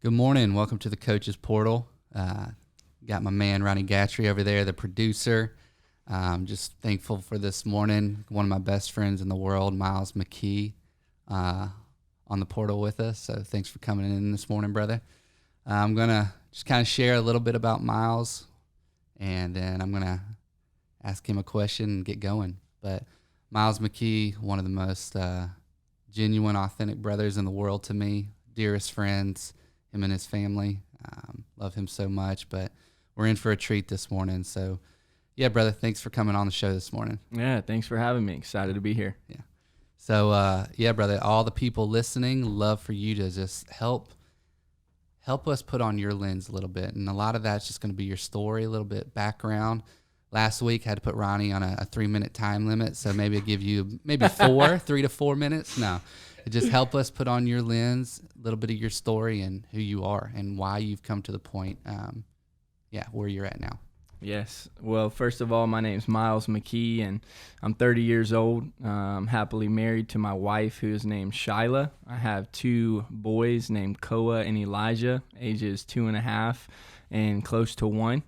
Good morning. Welcome to the Coach's Portal. Got my man Ronnie Gatry over there, the producer. Just thankful for this morning. One of my best friends in the world, Myles McKee, on the portal with us. So thanks for coming in this morning, brother. I'm going to just kind of share a little bit about Myles, and then I'm going to ask him a question and get going. But Myles McKee, one of the most genuine, authentic brothers in the world to me, dearest friends. Him and his family. Love him so much, but we're in for a treat this morning. So, yeah, brother, thanks for coming on the show this morning. Yeah, thanks for having me. Excited to be here. Yeah. So, yeah, brother, all the people listening, love for you to just help us put on your lens a little bit. And a lot of that's just going to be your story, a little bit background. Last week, I had to put Ronnie on a 3-minute time limit, so maybe I'll give you maybe 3 to 4 minutes. No. Just help us put on your lens a little bit of your story and who you are and why you've come to the point, where you're at now. Yes. Well, first of all, my name's Myles McKee, and I'm 30 years old. I'm happily married to my wife, who is named Shyla. I have 2 boys named Koa and Elijah, ages 2.5 and close to 1.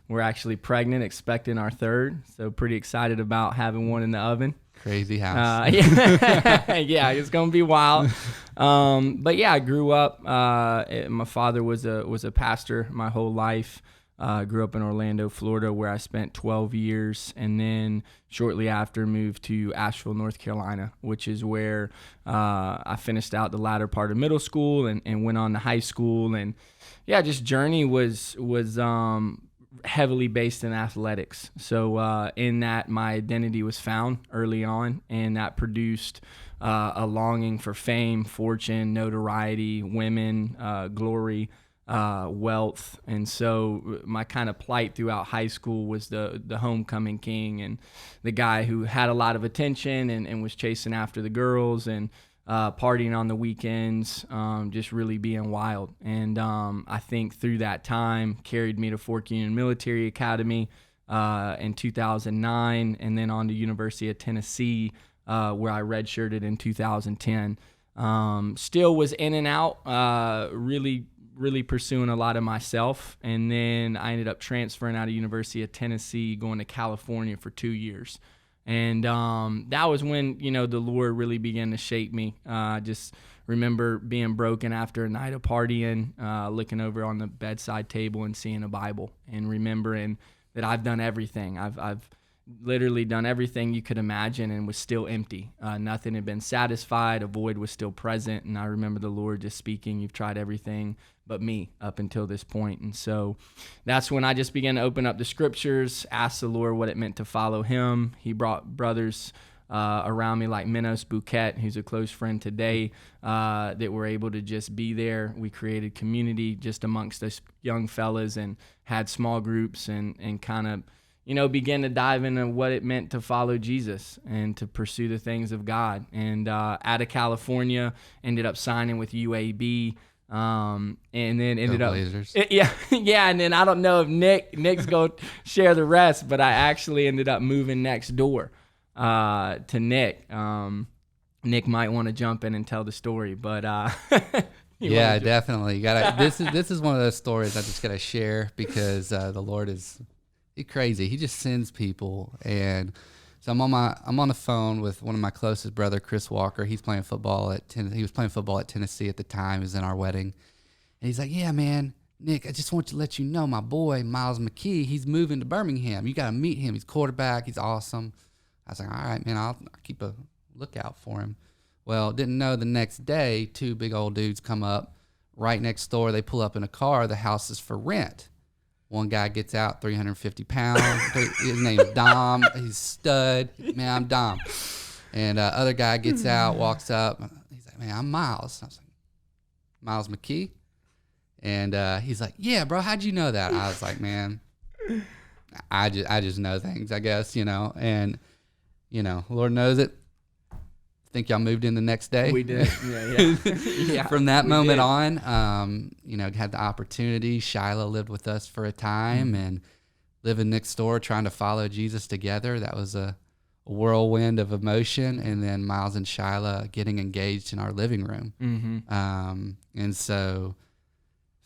We're actually pregnant, expecting our 3rd, so pretty excited about having one in the oven. Crazy house. Yeah, it's gonna be wild. But yeah, I grew up. My father was a pastor my whole life. Grew up in Orlando, Florida, where I spent 12 years, and then shortly after moved to Asheville, North Carolina, which is where I finished out the latter part of middle school and went on to high school. And yeah, just journey was heavily based in athletics. So in that, my identity was found early on, and that produced a longing for fame, fortune, notoriety, women, glory, wealth. And so my kind of plight throughout high school was the homecoming king and the guy who had a lot of attention and was chasing after the girls and partying on the weekends, just really being wild. And I think through that time carried me to Fork Union Military Academy in 2009, and then on to University of Tennessee, where I redshirted in 2010. Still was in and out, really pursuing a lot of myself. And then I ended up transferring out of University of Tennessee, going to California for 2 years. And that was when, the Lord really began to shape me. I just remember being broken after a night of partying, looking over on the bedside table and seeing a Bible, and remembering that I've done everything. I've literally done everything you could imagine and was still empty. Nothing had been satisfied. A void was still present. And I remember the Lord just speaking, "You've tried everything but me up until this point." And so that's when I just began to open up the scriptures, ask the Lord what it meant to follow him. He brought brothers around me like Minos Bouquet, who's a close friend today, that were able to just be there. We created community just amongst us young fellas and had small groups and kind of, began to dive into what it meant to follow Jesus and to pursue the things of God. And out of California, ended up signing with UAB. And then ended up, and then I don't know if Nick's gonna share the rest, but I actually ended up moving next door to Nick. Nick might want to jump in and tell the story, but yeah, definitely. This is one of those stories I just gotta share because the Lord is crazy. He just sends people. And so I'm on the phone with one of my closest brother, Chris Walker. He was playing football at Tennessee at the time. He was in our wedding. And he's like, "Yeah, man, Nick, I just want to let you know my boy, Myles McKee, he's moving to Birmingham. You got to meet him. He's quarterback. He's awesome." I was like, "All right, man, I'll keep a lookout for him." Well, didn't know the next day, 2 big old dudes come up right next door. They pull up in a car. The house is for rent. One guy gets out, 350 pounds. His name's Dom. He's a stud. "Man, I'm Dom." And other guy gets out, walks up. He's like, "Man, I'm Myles." I was like, "Myles McKee?" And he's like, "Yeah, bro, how'd you know that?" I was like, "Man, I just know things, I guess, And, Lord knows it. I think y'all moved in the next day. We did. Yeah. From that moment on, had the opportunity. Shyla lived with us for a time and living next door, trying to follow Jesus together. That was a whirlwind of emotion. And then Myles and Shyla getting engaged in our living room. And so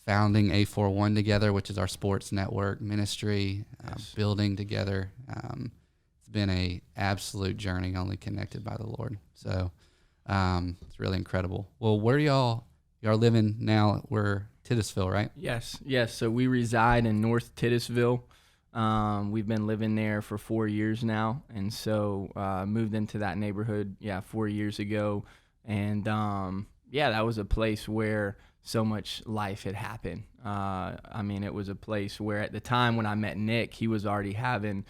founding A41 together, which is our sports network ministry, Yes. building together. It's been a absolute journey, only connected by the Lord. So it's really incredible. Well, where y'all living now? We're Titusville, right? Yes. So we reside in North Titusville. We've been living there for 4 years now, and so moved into that neighborhood 4 years ago. And that was a place where so much life had happened. I mean, it was a place where at the time when I met Nick, he was already having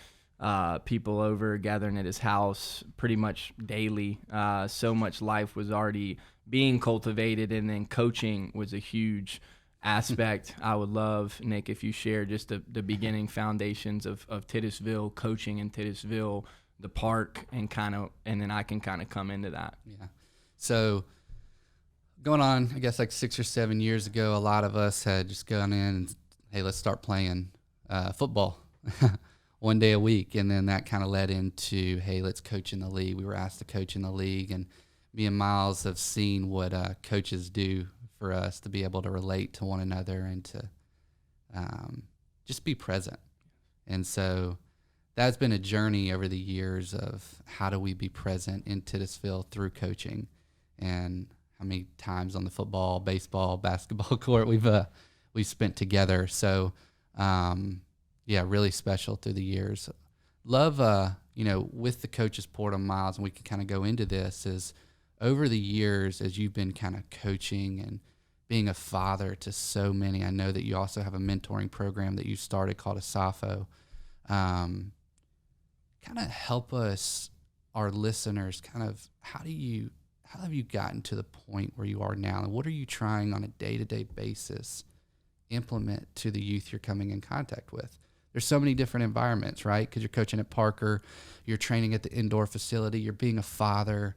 people over, gathering at his house pretty much daily. So much life was already being cultivated, and then coaching was a huge aspect. I would love, Nick, if you share just the beginning foundations of Titusville, coaching in Titusville, the park, and then I can kind of come into that. Yeah. So going on, I guess like 6 or 7 years ago, a lot of us had just gone in and, hey, let's start playing football one day a week. And then that kind of led into, hey, let's coach in the league. We were asked to coach in the league, and me and Myles have seen what coaches do for us to be able to relate to one another and to just be present. And so that's been a journey over the years of how do we be present in Titusville through coaching, and how many times on the football, baseball, basketball court we've spent together. So really special through the years. Love with the coaches port on Myles, and we can kind of go into this, is over the years as you've been kind of coaching and being a father to so many. I know that you also have a mentoring program that you started called Asafo. Kind of help us, our listeners, kind of how have you gotten to the point where you are now, and what are you trying on a day-to-day basis implement to the youth you're coming in contact with? There's so many different environments, right? Because you're coaching at Parker, you're training at the indoor facility, you're being a father,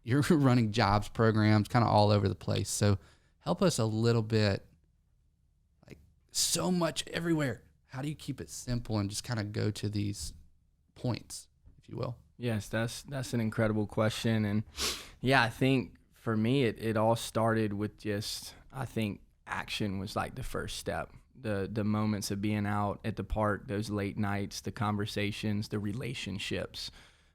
you're running jobs programs, kind of all over the place. So help us a little bit, like so much everywhere. How do you keep it simple and just kind of go to these points, if you will? Yes, that's an incredible question. And I think for me, it all started with just, I think action was like the first step. The moments of being out at the park, those late nights, the conversations, the relationships.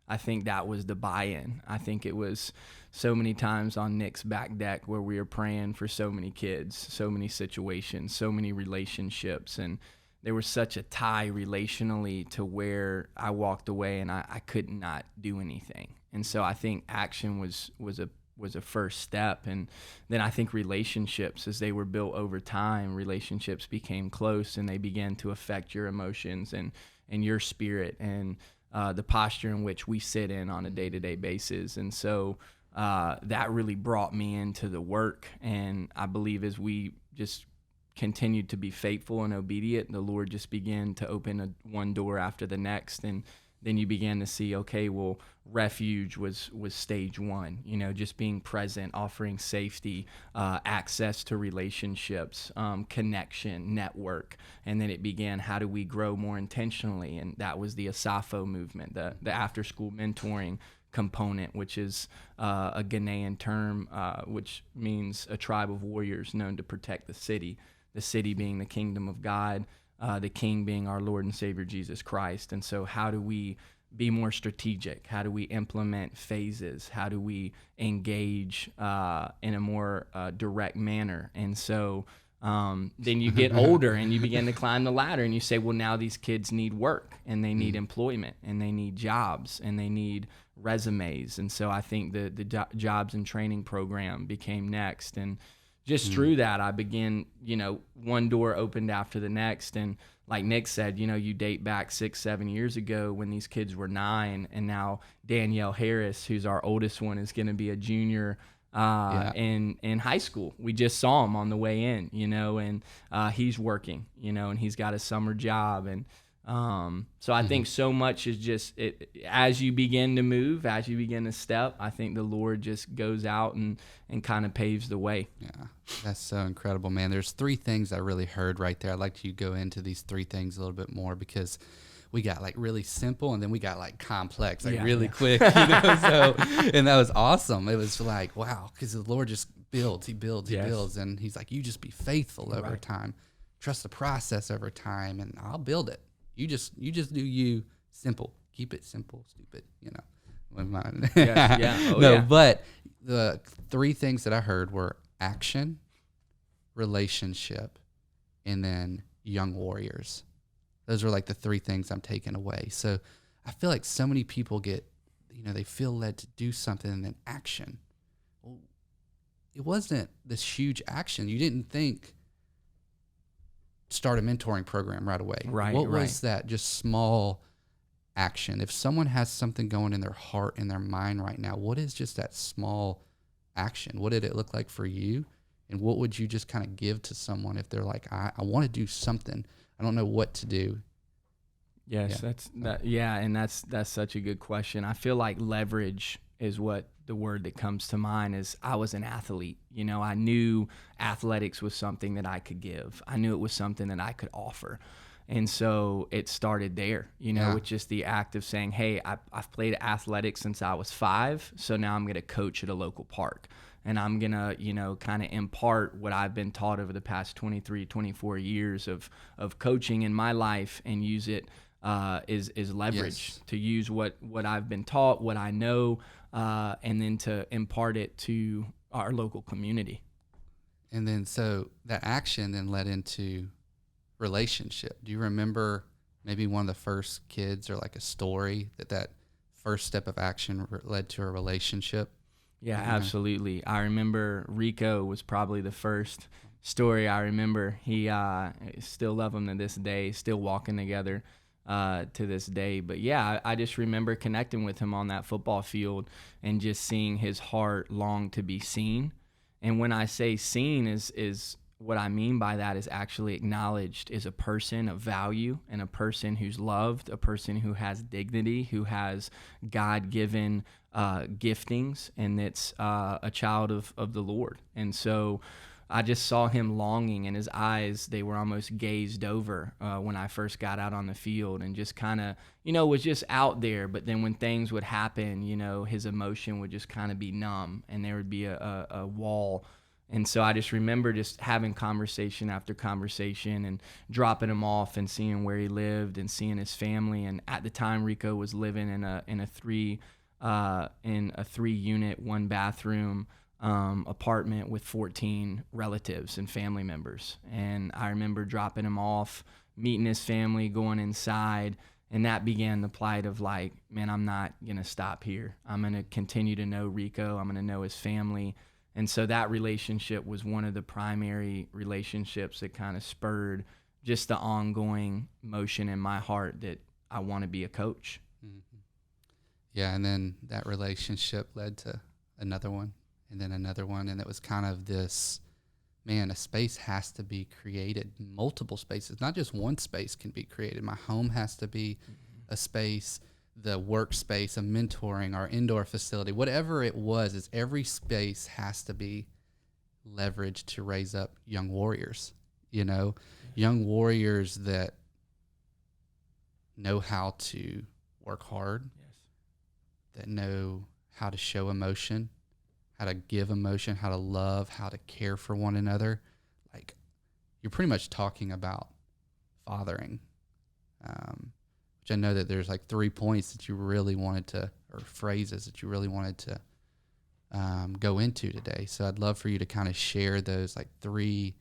I think that was the buy-in. I think it was so many times on Nick's back deck where we were praying for so many kids, so many situations, so many relationships. And there was such a tie relationally to where I walked away and I could not do anything. And so I think action was a first step. And then I think relationships, as they were built over time, relationships became close, and they began to affect your emotions and your spirit and the posture in which we sit in on a day-to-day basis. And so that really brought me into the work. And I believe as we just continued to be faithful and obedient, the Lord just began to open one door after the next. And then you began to see, okay, well, refuge was stage one, just being present, offering safety, access to relationships, connection, network. And then it began, how do we grow more intentionally? And that was the Asafo movement, the after-school mentoring component, which is a Ghanaian term, which means a tribe of warriors known to protect the city being the kingdom of God, the king being our Lord and Savior, Jesus Christ. And so how do we be more strategic? How do we implement phases? How do we engage in a more direct manner? And so then you get older and you begin to climb the ladder, and you say, well, now these kids need work, and they need employment, and they need jobs, and they need resumes. And so I think the jobs and training program became next. And just through that, I began, one door opened after the next. And like Nick said, you date back 6-7 years ago when these kids were 9, and now Danielle Harris, who's our oldest one, is going to be a junior in high school. We just saw him on the way in, and he's working, and he's got a summer job. And so I think so much is just as you begin to move, as you begin to step, I think the Lord just goes out and kind of paves the way. Yeah, that's so incredible, man. There's 3 things I really heard right there. I'd like you to go into these 3 things a little bit more, because we got like really simple, and then we got like complex, like Yeah, really yeah. quick, you know. So, and that was awesome. It was like, wow, because the Lord just builds, he builds, he Yes. builds, and he's like, you just be faithful over Right. time, trust the process over time, and I'll build it. You just do you, simple, keep it simple, stupid, you know. Yes, yeah. Oh, No, yeah. but the three things that I heard were action, relationship, and then young warriors. Those are like the three things I'm taking away. So I feel like so many people get, you know, they feel led to do something and then action. Well, it wasn't this huge action. You didn't think start a mentoring program right away. Right, What right. was that just small action? If someone has something going in their heart and their mind right now, what is just that small action? What did it look like for you? And what would you just kind of give to someone if they're like, I want to do something, I don't know what to do? Yes, and that's such a good question. I feel like leverage is what the word that comes to mind is. I was an athlete. You know, I knew athletics was something that I could give. I knew it was something that I could offer. And so it started there, you know, with just the act of saying, hey, I've played athletics since I was 5, so now I'm going to coach at a local park. And I'm going to, you know, kind of impart what I've been taught over the past 23, 24 years of coaching in my life and use it is leverage. Yes. To use what I've been taught, what I know, and then to impart it to our local community. And then so that action then led into relationship. Do you remember maybe one of the first kids or like a story that first step of action led to a relationship? Yeah, absolutely. I remember Rico was probably the first story I remember. He still love him to this day, still walking together to this day. But yeah, I just remember connecting with him on that football field and just seeing his heart long to be seen. And when I say seen is what I mean by that is actually acknowledged as a person of value and a person who's loved, a person who has dignity, who has God-given giftings, and that's a child of the Lord. And so I just saw him longing, and his eyes, they were almost gazed over when I first got out on the field, and just kind of, you know, was just out there. But then when things would happen, you know, his emotion would just kind of be numb, and there would be a wall. And so I just remember just having conversation after conversation and dropping him off and seeing where he lived and seeing his family. And at the time, Rico was living in a 3-unit, 1-bathroom apartment with 14 relatives and family members. And I remember dropping him off, meeting his family, going inside, and that began the plight of like, man, I'm not gonna stop here. I'm gonna continue to know Rico. I'm gonna know his family. And so that relationship was one of the primary relationships that kind of spurred just the ongoing motion in my heart that I want to be a coach. Mm-hmm. Yeah, and then that relationship led to another one, and then another one, and it was kind of this, man, a space has to be created, multiple spaces, not just one space can be created. My home has to be a space, the workspace, of mentoring, our indoor facility, whatever it was, is every space has to be leveraged to raise up young warriors, you know, young warriors that know how to work hard, that know how to show emotion, how to give emotion, how to love, how to care for one another. Like, you're pretty much talking about fathering, which I know that there's like 3 points that you really wanted to, or phrases that you really wanted to go into today. So I'd love for you to kind of share those like 3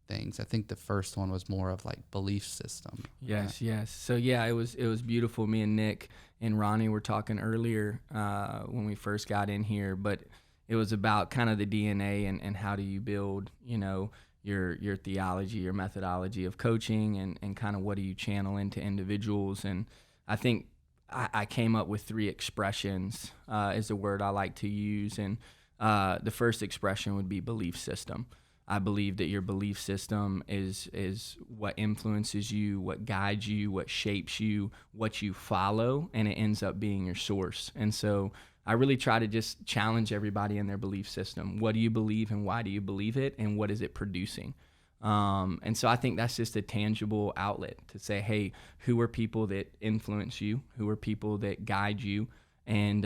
things. I think the first one was more of like belief system. Yes. So yeah, it was beautiful. Me and Nick and Ronnie were talking earlier when we first got in here, but it was about kind of the DNA and how do you build, you know, your theology, your methodology of coaching, and kind of what do you channel into individuals. And I think I came up with 3 expressions is the word I like to use. And the first expression would be belief system. I believe that your belief system is what influences you, what guides you, what shapes you, what you follow, and it ends up being your source. And so I really try to just challenge everybody in their belief system. What do you believe and why do you believe it, and what is it producing? And so I think that's just a tangible outlet to say, hey, who are people that influence you? Who are people that guide you? And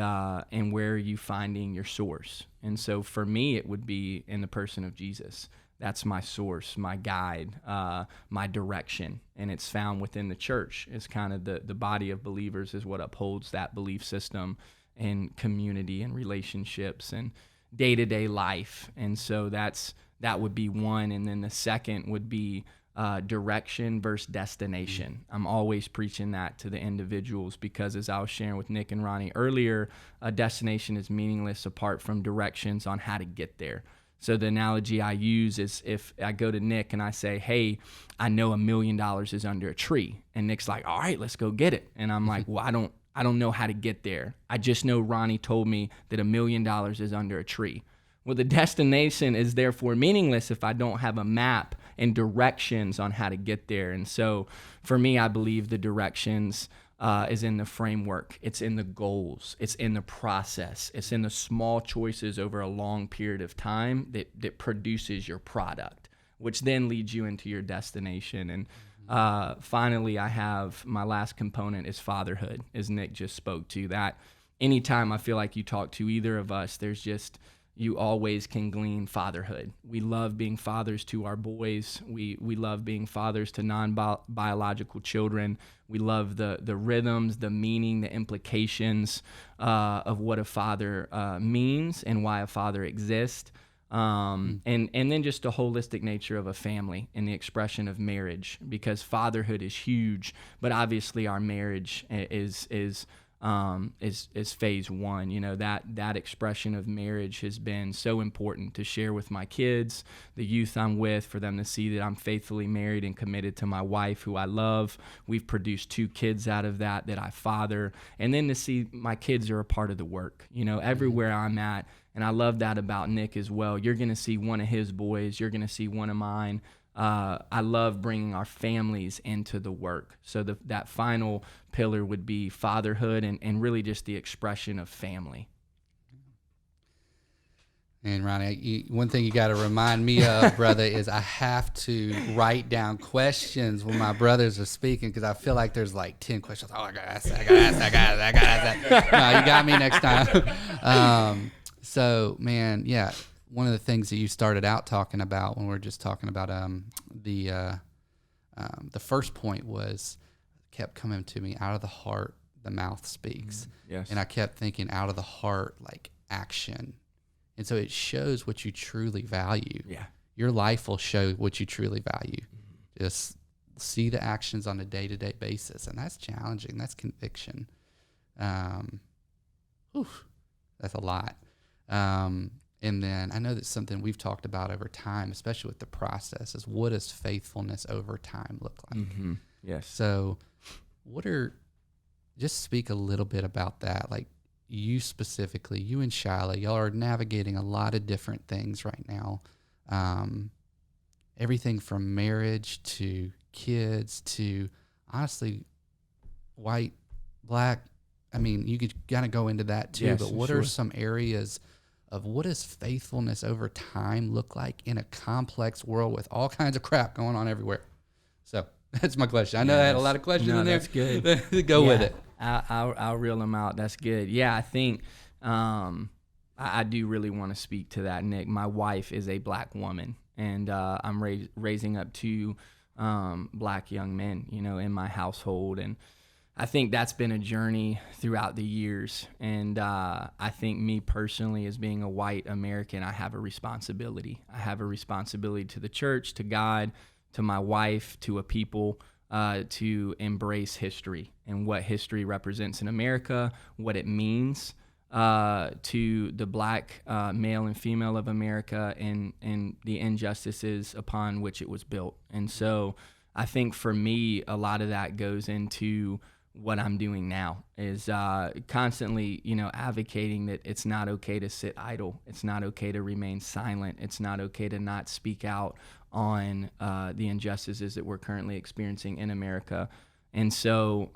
where are you finding your source? And so for me, it would be in the person of Jesus. That's my source, my guide, my direction. And it's found within the church. It's kind of the body of believers is what upholds that belief system and community and relationships and day-to-day life. And so that would be one. And then the second would be direction versus destination. I'm always preaching that to the individuals because, as I was sharing with Nick and Ronnie earlier, a destination is meaningless apart from directions on how to get there. So the analogy I use is if I go to Nick and I say, hey, I know $1 million is under a tree. And Nick's like, all right, let's go get it. And I'm like, well, I don't know how to get there. I just know Ronnie told me that $1 million is under a tree. Well, the destination is therefore meaningless if I don't have a map and directions on how to get there. And so for me, I believe the directions is in the framework. It's in the goals. It's in the process. It's in the small choices over a long period of time that produces your product, which then leads you into your destination. And finally, I have my last component is fatherhood, as Nick just spoke to. That anytime I feel like you talk to either of us, there's just you always can glean fatherhood. We love being fathers to our boys. We love being fathers to non-biological children. We love the rhythms, the meaning, the implications of what a father means and why a father exists. And then just the holistic nature of a family and the expression of marriage, because fatherhood is huge, but obviously our marriage is phase one. You know, that expression of marriage has been so important to share with my kids, the youth I'm with, for them to see that I'm faithfully married and committed to my wife, who I love. We've produced 2 kids out of that I father, and then to see my kids are a part of the work, you know, everywhere I'm at. And I love that about Nick as well. You're going to see one of his boys. You're going to see one of mine. I love bringing our families into the work. So that final pillar would be fatherhood and really just the expression of family. And Ronnie, one thing you got to remind me of, brother, is I have to write down questions when my brothers are speaking, because I feel like there's like 10 questions. Oh, I got to ask that. No, you got me next time. So, man, yeah. One of the things that you started out talking about when we were just talking about the first point was, kept coming to me, out of the heart the mouth speaks. Yes. And I kept thinking, out of the heart, like action. And so it shows what you truly value. Yeah. Your life will show what you truly value. Just see the actions on a day-to-day basis, and that's challenging. That's conviction. That's a lot. And then I know that's something we've talked about over time, especially with the process, is what does faithfulness over time look like? Mm-hmm. Yes. So just speak a little bit about that. Like you specifically, you and Shyla, y'all are navigating a lot of different things right now. Everything from marriage to kids to, honestly, white, black. I mean, you could kind of go into that too, yes, but what are some areas of what does faithfulness over time look like in a complex world with all kinds of crap going on everywhere? So that's my question. I know I had a lot of questions in there. That's good. Go with it. I'll reel them out. That's good. Yeah, I think I do really want to speak to that, Nick. My wife is a black woman, and I'm raising up 2 black young men, you know, in my household. And I think that's been a journey throughout the years. And I think me personally, as being a white American, I have a responsibility. I have a responsibility to the church, to God, to my wife, to a people, to embrace history and what history represents in America, what it means to the black male and female of America, and the injustices upon which it was built. And so I think for me, a lot of that goes into what I'm doing now, is constantly, you know, advocating that it's not okay to sit idle. It's not okay to remain silent. It's not okay to not speak out on the injustices that we're currently experiencing in America. And so,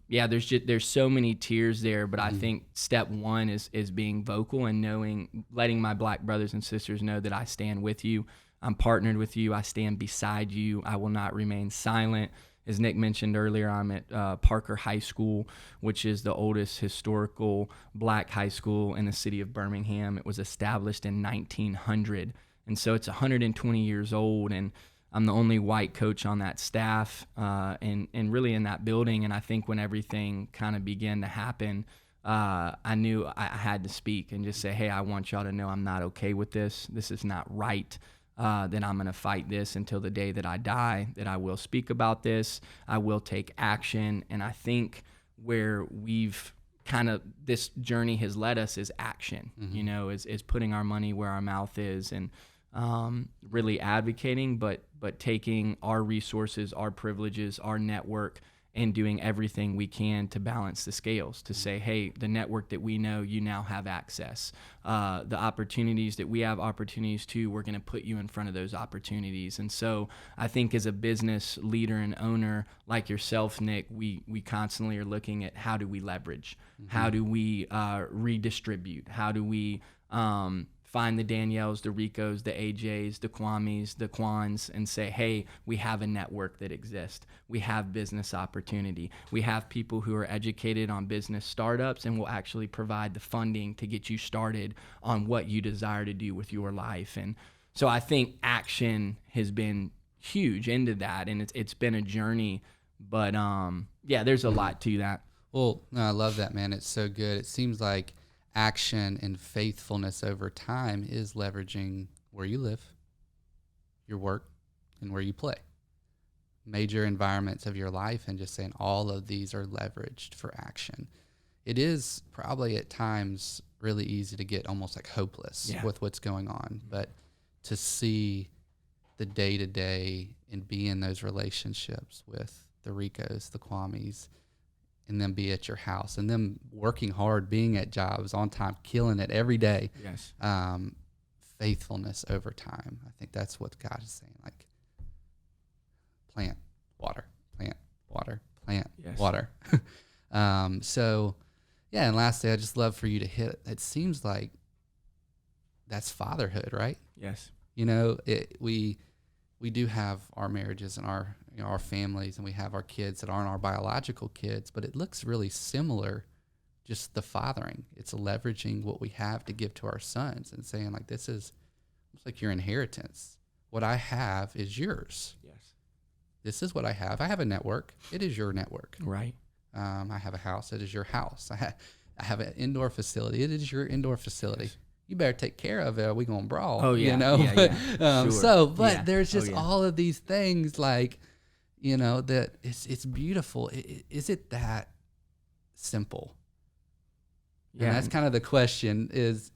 there's so many tiers there, but I think step one is being vocal and letting my black brothers and sisters know that I stand with you. I'm partnered with you. I stand beside you. I will not remain silent. As Nick mentioned earlier, I'm at Parker High School, which is the oldest historical black high school in the city of Birmingham. It was established in 1900, and so it's 120 years old, and I'm the only white coach on that staff and really in that building. And I think when everything kind of began to happen, I knew I had to speak and just say, hey, I want y'all to know I'm not okay with this. This is not right. Then I'm going to fight this until the day that I die, that I will speak about this. I will take action. And I think where we've kind of, this journey has led us is action, is putting our money where our mouth is, and really advocating, but taking our resources, our privileges, our network, and doing everything we can to balance the scales, to say, hey, the network that we know, you now have access. The opportunities that we have opportunities to, we're going to put you in front of those opportunities. And so I think as a business leader and owner like yourself, Nick, we constantly are looking at how do we leverage? How do we redistribute? How do we find the Danielles, the Ricos, the AJs, the Kwames, the Kwans, and say, hey, we have a network that exists. We have business opportunity. We have people who are educated on business startups and will actually provide the funding to get you started on what you desire to do with your life. And so I think action has been huge into that, and it's been a journey. But there's a lot to that. Well, no, I love that, man. It's so good. It seems like action and faithfulness over time is leveraging where you live, your work, and where you play. Major environments of your life, and just saying all of these are leveraged for action. It is probably at times really easy to get almost like hopeless with what's going on, but to see the day-to-day and be in those relationships with the Ricos, the Kwames, and then be at your house, and them working hard, being at jobs on time, killing it every day. Yes. Faithfulness over time. I think that's what God is saying. Like, plant, water, plant, water, plant, water. So, yeah. And lastly, I just love for you to hit. It seems like that's fatherhood, right? Yes. We do have our marriages and our families, and we have our kids that aren't our biological kids, but it looks really similar, just the fathering. It's leveraging what we have to give to our sons and saying, like, this is almost like your inheritance. What I have is yours. Yes. This is what I have. I have a network. It is your network. Right. I have a house. It is your house. I have an indoor facility. It is your indoor facility. Yes. You better take care of it. We're going to brawl. Oh, yeah. Sure. So, there's just all of these things, like, that it's beautiful. Is it that simple? Yeah. And that's kind of the question is,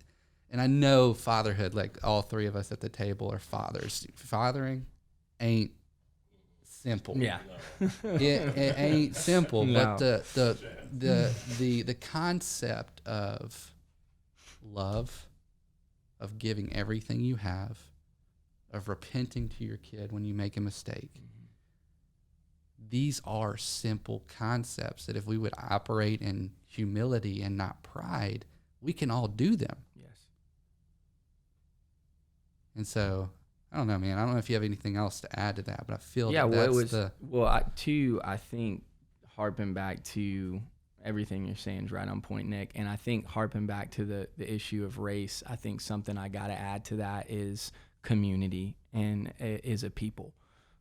and I know fatherhood, like all three of us at the table are fathers. Fathering ain't simple. Yeah. It ain't simple, no. But the concept of love, of giving everything you have, of repenting to your kid when you make a mistake. These are simple concepts that if we would operate in humility and not pride, we can all do them. Yes. And so, I don't know, man. I don't know if you have anything else to add to that, but I feel I think harping back to everything you're saying is right on point, Nick. And I think harping back to the issue of race, I think something I got to add to that is community and is a people.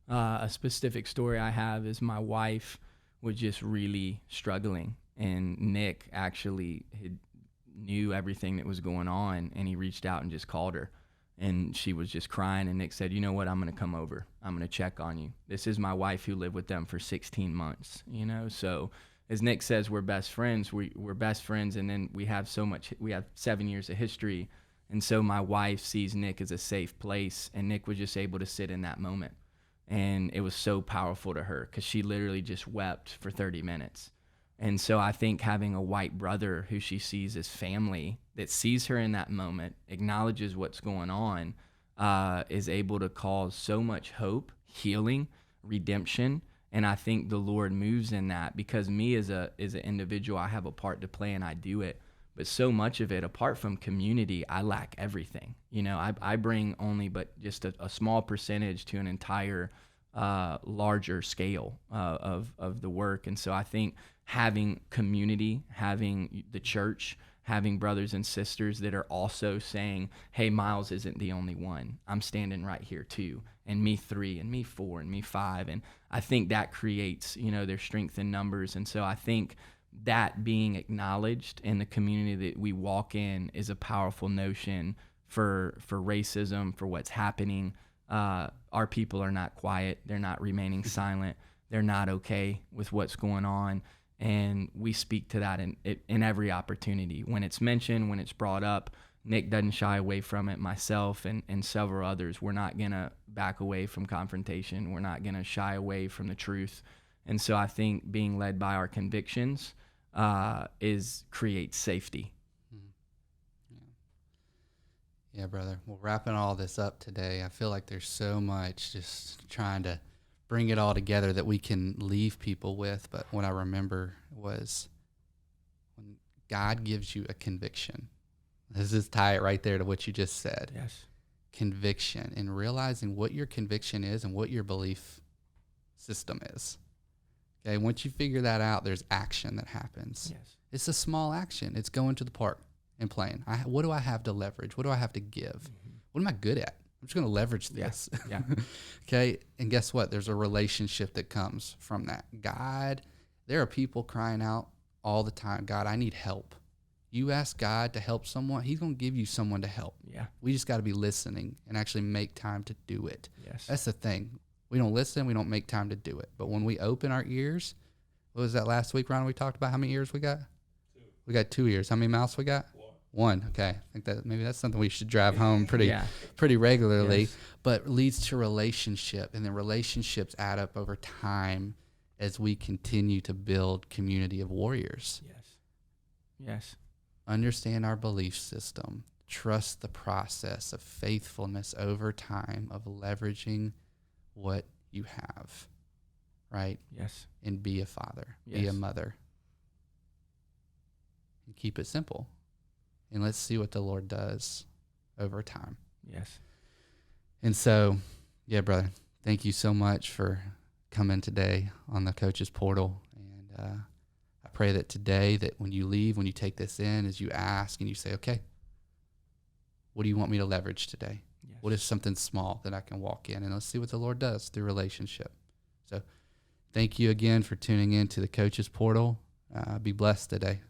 A specific story I have is my wife was just really struggling, and Nick actually knew everything that was going on, and he reached out and just called her, and she was just crying, and Nick said, you know what, I'm going to come over. I'm going to check on you. This is my wife who lived with them for 16 months, so as Nick says, we're best friends. We're best friends, and then we have 7 years of history, and so my wife sees Nick as a safe place, and Nick was just able to sit in that moment. And it was so powerful to her because she literally just wept for 30 minutes. And so I think having a white brother who she sees as family, that sees her in that moment, acknowledges what's going on, is able to cause so much hope, healing, redemption. And I think the Lord moves in that, because me as an individual, I have a part to play and I do it. But so much of it, apart from community, I lack everything. You know, I bring only but just a small percentage to an entire larger scale of the work. And so I think having community, having the church, having brothers and sisters that are also saying, hey, Myles isn't the only one. I'm standing right here too. And me 3, and me 4, and me 5. And I think that creates, you know, their strength in numbers. And so I think that being acknowledged in the community that we walk in is a powerful notion for racism, for what's happening. Our people are not quiet. They're not remaining silent. They're not okay with what's going on. And we speak to that in every opportunity. When it's mentioned, when it's brought up, Nick doesn't shy away from it, myself and several others. We're not going to back away from confrontation. We're not going to shy away from the truth. And so I think being led by our convictions creates safety. Yeah, brother. Well, wrapping all this up today, I feel like there's so much just trying to bring it all together that we can leave people with. But what I remember was when God gives you a conviction. Let's just tie it right there to what you just said. Yes. Conviction, and realizing what your conviction is and what your belief system is. Okay, once you figure that out, there's action that happens. Yes. It's a small action. It's going to the park and playing. What do I have to leverage? What do I have to give? Mm-hmm. What am I good at? I'm just going to leverage this. Yeah. Okay, and guess what? There's a relationship that comes from that. God, there are people crying out all the time, God, I need help. You ask God to help someone, he's going to give you someone to help. Yeah. We just got to be listening and actually make time to do it. Yes. That's the thing. We don't listen, we don't make time to do it. But when we open our ears, what was that last week, Ron? We talked about how many ears we got? 2. We got 2 ears. How many mouths we got? 1. Okay. I think that maybe that's something we should drive home pretty regularly. Yes. But leads to relationship, and then relationships add up over time as we continue to build community of warriors. Yes. Yes. Understand our belief system. Trust the process of faithfulness over time, of leveraging what you have, right? Yes. And be a father, be a mother. And keep it simple. And let's see what the Lord does over time. Yes. And so, yeah, brother, thank you so much for coming today on the Coach's Portal. And I pray that today, that when you leave, when you take this in, as you ask and you say, okay, what do you want me to leverage today? Yes. What is something small that I can walk in? And let's see what the Lord does through relationship. So thank you again for tuning in to the Coach's Portal. Be blessed today.